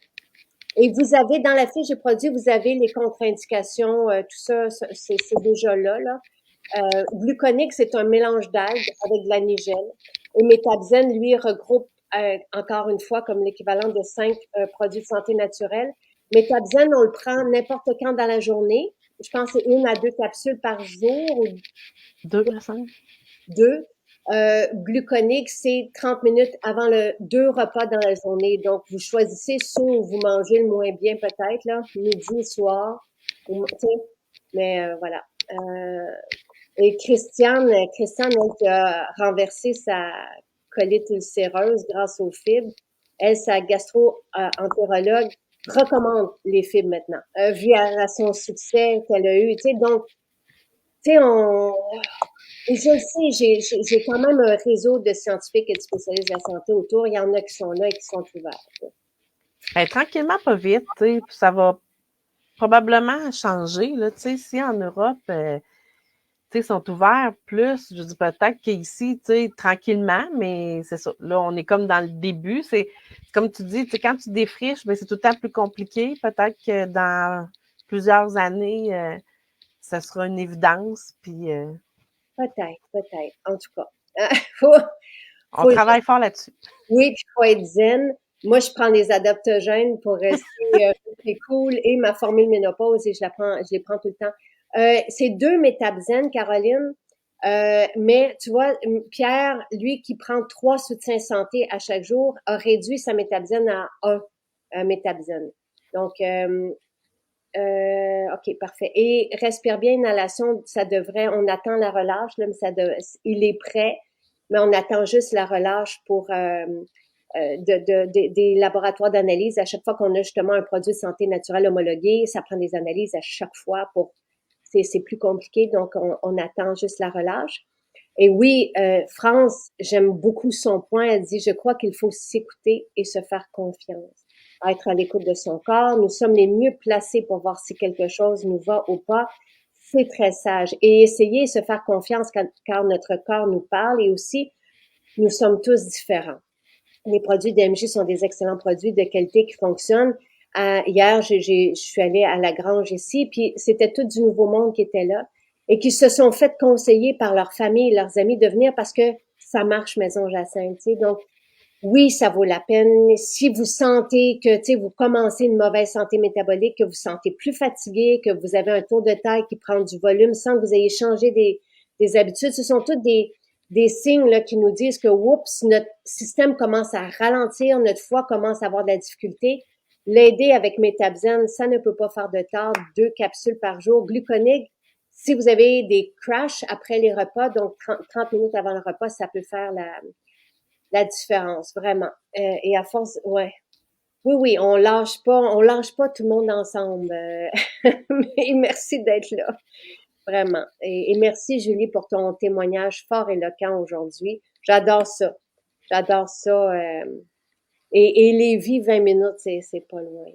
Et vous avez, dans la fiche de produit, vous avez les contre-indications, tout ça, c'est déjà là. Gluconique, c'est un mélange d'algues avec de la nigelle. Et métabzène, lui, regroupe, encore une fois, comme l'équivalent de 5 produits de santé naturelle. Métabzène, on le prend n'importe quand dans la journée. Je pense que c'est 1 à 2 capsules par jour. 2, me semble. 2. Gluconique, c'est 30 minutes avant 2 repas dans la journée. Donc, vous choisissez ceux où vous mangez le moins bien peut-être, là, midi, soir. Mais voilà. Et Christiane, elle qui a renversé sa colite ulcéreuse grâce aux fibres, elle, sa gastro-entérologue, recommande les fibres maintenant, vu à son succès qu'elle a eu. Tu sais, donc, tu sais, et je le sais, j'ai quand même un réseau de scientifiques et de spécialistes de la santé autour. Il y en a qui sont là et qui sont ouverts. Tranquillement, pas vite, tu sais, ça va probablement changer, là, tu sais, si en Europe, tu sais, sont ouverts plus, je dis peut-être qu'ici, tu sais, tranquillement, mais c'est ça. Là, on est comme dans le début. C'est comme tu dis, tu sais, quand tu défriches, ben, c'est tout le temps plus compliqué. Peut-être que dans plusieurs années, ça sera une évidence. Puis, Peut-être. En tout cas, faut, on travaille fort là-dessus. Oui, puis il faut être zen. Moi, je prends des adaptogènes pour rester cool et ma formule ménopause et je les prends tout le temps. C'est 2 métabzène, Caroline. Mais tu vois, Pierre, lui qui prend 3 soutiens santé à chaque jour, a réduit sa métabzène à 1 métabzène. Donc, OK, parfait. Et respire bien, inhalation, on attend la relâche, là, mais il est prêt, mais on attend juste la relâche pour des laboratoires d'analyse. À chaque fois qu'on a justement un produit de santé naturelle homologué, ça prend des analyses à chaque fois c'est plus compliqué, donc on attend juste la relâche. Et oui, France, j'aime beaucoup son point. Elle dit, je crois qu'il faut s'écouter et se faire confiance. Être à l'écoute de son corps. Nous sommes les mieux placés pour voir si quelque chose nous va ou pas. C'est très sage. Et essayer de se faire confiance car notre corps nous parle et aussi, nous sommes tous différents. Les produits DMJ sont des excellents produits de qualité qui fonctionnent. Hier, je suis allée à la grange ici, puis c'était tout du Nouveau Monde qui était là et qui se sont fait conseiller par leur famille et leurs amis de venir parce que ça marche Maison Jacinthe. Tu sais. Donc, oui, ça vaut la peine. Si vous sentez que, tu sais, vous commencez une mauvaise santé métabolique, que vous sentez plus fatigué, que vous avez un tour de taille qui prend du volume sans que vous ayez changé des habitudes, ce sont toutes des signes là, qui nous disent que, oups, notre système commence à ralentir, notre foie commence à avoir de la difficulté. L'aider avec métabzène, ça ne peut pas faire de tort. 2 capsules par jour. Gluconique, si vous avez des crashs après les repas, donc 30 minutes avant le repas, ça peut faire la différence, vraiment. Et à force, ouais. Oui, on lâche pas tout le monde ensemble. Mais merci d'être là, vraiment. Et merci, Julie, pour ton témoignage fort éloquent aujourd'hui. J'adore ça. Et Lévis, 20 minutes, c'est pas loin.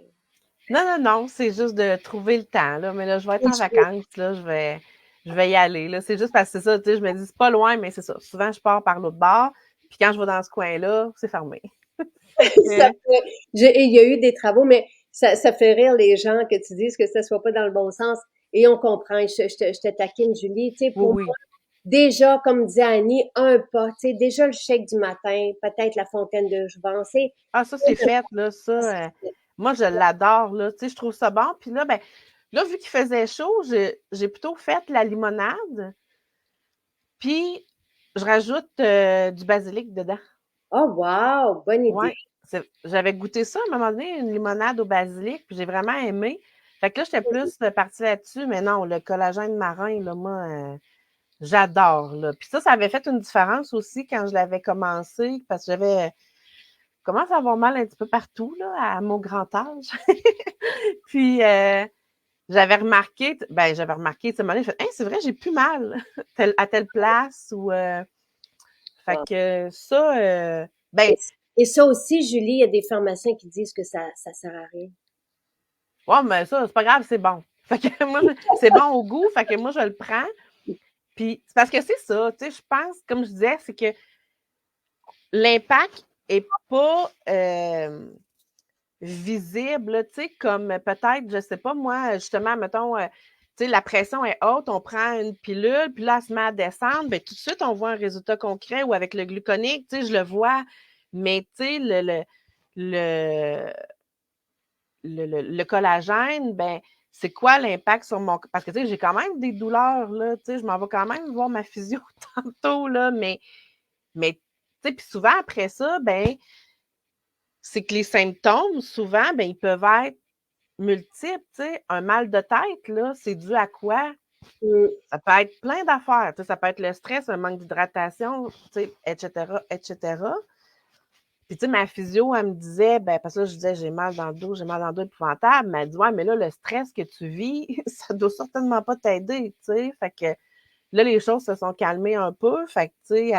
Non, c'est juste de trouver le temps, là. Mais là, je vais être en vacances, là, je vais y aller, là. C'est juste parce que c'est ça, tu sais, je me dis, c'est pas loin, mais c'est ça. Souvent, je pars par l'autre bord, puis quand je vais dans ce coin-là, c'est fermé. Il y a eu des travaux, mais ça fait rire les gens que tu dises que ça soit pas dans le bon sens. Et on comprend. Je te taquine, Julie. Tu sais, pour moi, déjà, comme disait Annie, un pas. Tu sais, déjà le chèque du matin, peut-être la fontaine de Jouvence. Ah, ça, c'est fait, là. Ça, moi, je l'adore, là. Tu sais, je trouve ça bon. Puis là, ben, Là, vu qu'il faisait chaud, j'ai plutôt fait la limonade, puis je rajoute du basilic dedans. Oh, wow! Bonne idée. Ouais, j'avais goûté ça à un moment donné, une limonade au basilic, puis j'ai vraiment aimé. Fait que là, j'étais plus partie là-dessus, mais non, le collagène marin, là, moi, j'adore, là. Puis ça avait fait une différence aussi quand je l'avais commencé, parce que j'avais commencé à avoir mal un petit peu partout, là, à mon grand âge. Puis j'avais remarqué, tu sais, à un moment donné, je fais, hey, c'est vrai, j'ai plus mal à telle place, ou fait Wow. que ça, ben, Et ça aussi, Julie, il y a des pharmaciens qui disent que ça sert à rien. ouais, mais ça, c'est pas grave, c'est bon. Fait que moi, c'est bon au goût, fait que moi, je le prends. Puis, c'est parce que c'est ça, tu sais, je pense, comme je disais, c'est que l'impact est pas visible, tu sais, comme peut-être, je sais pas, moi, justement, mettons, tu sais, la pression est haute, on prend une pilule, puis là, elle se met à descendre, bien, tout de suite, on voit un résultat concret, ou avec le gluconique, tu sais, je le vois, mais tu sais, le, le collagène, ben, c'est quoi l'impact sur mon... Parce que, tu sais, j'ai quand même des douleurs, là, tu sais, je m'en vais quand même voir ma physio tantôt, là, mais tu sais, puis souvent, après ça, ben, c'est que les symptômes, souvent, ben, ils peuvent être multiples, tu sais. Un mal de tête, là, c'est dû à quoi? Mm. Ça peut être plein d'affaires, tu sais, ça peut être le stress, un manque d'hydratation, tu sais, etc., etc. Puis, tu sais, ma physio, elle me disait, ben, parce que je disais, j'ai mal dans le dos épouvantable. Mais elle dit, ouais, mais là, le stress que tu vis, ça doit certainement pas t'aider, tu sais. Fait que là, les choses se sont calmées un peu. Fait que, tu sais,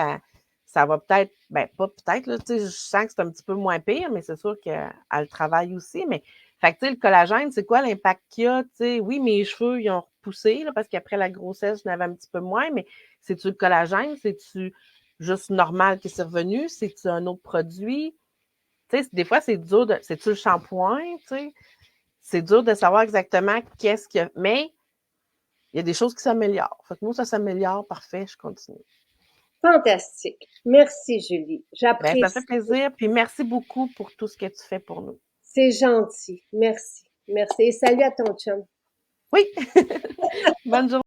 ça va peut-être, ben, pas peut-être, là, tu sais, je sens que c'est un petit peu moins pire, mais c'est sûr qu'elle travaille aussi. Mais, fait que, tu sais, le collagène, c'est quoi l'impact qu'il y a, tu sais? Oui, mes cheveux, ils ont repoussé, là, parce qu'après la grossesse, je n'avais un petit peu moins, mais c'est-tu le collagène? C'est-tu juste normal qui est revenu? C'est-tu un autre produit? Tu sais, des fois, c'est dur de. C'est-tu le shampoing? Tu sais? C'est dur de savoir exactement qu'est-ce qu'il y a. Mais il y a des choses qui s'améliorent. Fait que moi, ça s'améliore, parfait, je continue. Fantastique. Merci, Julie. Ben, ça fait J'apprécie. plaisir. Puis merci beaucoup pour tout ce que tu fais pour nous. C'est gentil. Merci. Merci. Et salut à ton chum. Oui! Bonne journée.